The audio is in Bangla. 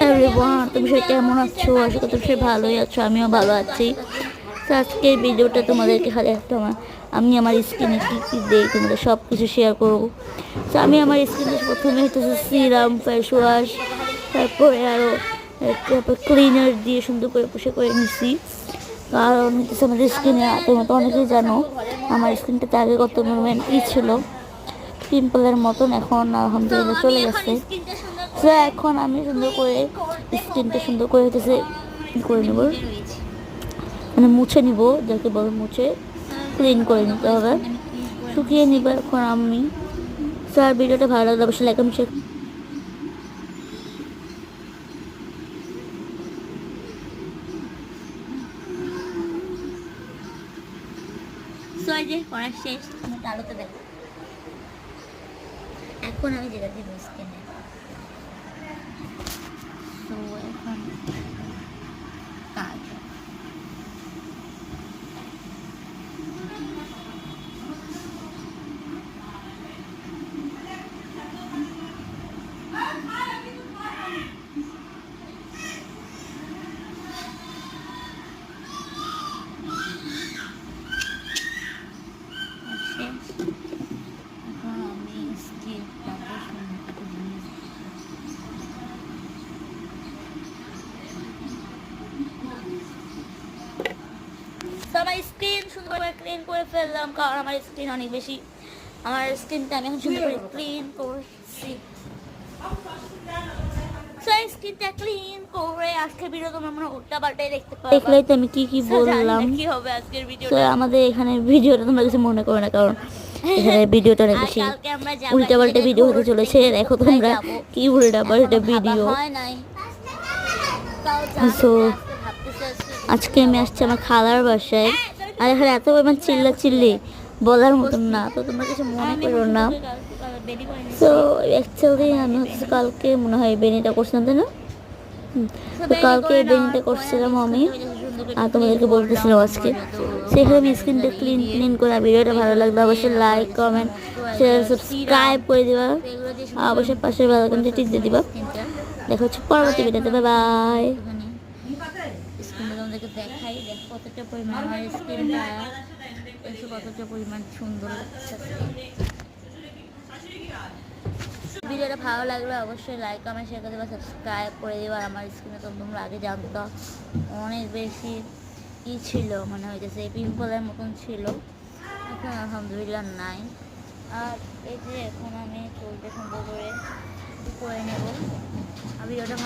এভরিওয়ান, তুমি সবাই কেমন আছো? আশা করি তুমি সবাই ভালোই আছো, আমিও ভালো আছি। তো আজকের ভিডিওটা তোমাদেরকে খালি একটা আমি আমার স্কিনে কী কী দিই তোমাদের সব কিছু শেয়ার করবো। তো আমি আমার স্কিনে প্রথমে হইতেছে সিরাম, ফেস ওয়াশ, তারপরে আরও তারপর ক্লিনার দিয়ে সুন্দর করে পুষে করে নিছি। কারণ হচ্ছে আমাদের স্কিনে তোমরা তো অনেকেই জানো আমার স্কিনটাতে আগে কত ই ছিল, পিম্পলের মতন। এখন আলহামদুলিল্লাহ চলে গেছে। তো এখন আমি সুন্দর করে স্কিনটা সুন্দর করে হইতেছে করে নেব, মানে মুছে নিব, যাকে বলে মুছে ক্লিন করে নিতে হবে, শুকিয়ে নিব এখন আমি। স্যার ভিডিওটা ভালো লাগলে অবশ্যই লাইক কমেন্ট শেয়ার। করা শেষ, আলোতে দেখো। এখন আমি যেটা দিব স্কিনে, তো এখন কাজ আমার স্কিন সুন্দর করে ক্লিন করে ফেললাম, কারণ আমার স্কিন অনেক বেশি, আমার স্কিনটা আমি এখন সুন্দর করে ক্লিন করছি। স্কিনটা ক্লিন করে আজকের ভিডিও তোমরা মনে উল্টা পাল্টাই দেখতে পাবে। দেখলেই তো আমি কি কি বললাম, কি হবে আজকের ভিডিও। তো আমাদের এখানে ভিডিওটা তোমরা কিছু মনে করো না, কারণ এখানে ভিডিওটা অনেক বেশি উল্টা পাল্টা ভিডিও হতে চলেছে। দেখো তোমরা কি উল্টা পাল্টা ভিডিও। তো আজকে আমি আসছি আমার খালার বাসায়, আর এখানে এত পরিমাণ চিল্লি বলার মতন না, তো তোমরা কিছু মনে করো না। তো অ্যাকচুয়ালি আমি হচ্ছে কালকে মনে হয় বেনিটা করছিলাম, তাই না? তো কালকে বেনিটা করছিলাম আমি, আর তোমাদেরকে বলতেছিলাম আজকে। সেখানে আমি স্ক্রিনটা ক্লিন করে, ভিডিওটা ভালো লাগলে অবশ্যই লাইক কমেন্ট শেয়ার সাবস্ক্রাইব করে দিবা, অবশ্যই পাশের বেল আইকনটা টিপ দিয়ে দিবা। দেখা হচ্ছে পরবর্তী ভিডিওতে, বাই বাই। তোমাদেরকে দেখাই, দেখো কতটা পরিমাণ আমার স্কিনটা, কতটা পরিমাণ সুন্দর লাগছে। ভিডিওটা ভালো লাগলে অবশ্যই লাইক কমেন্ট শেয়ার করে দেবা, সাবস্ক্রাইব করে দেবা। আমার স্কিনে তো তোমরা আগে জানতো অনেক বেশি ই ছিল, মানে হইতেছে পিম্পলের মতন ছিল, এখন আলহামদুলিল্লাহ নাই। আর এই যে এখন আমি চুলটা সুন্দর করে নেব। আর ভিডিওটা ভালো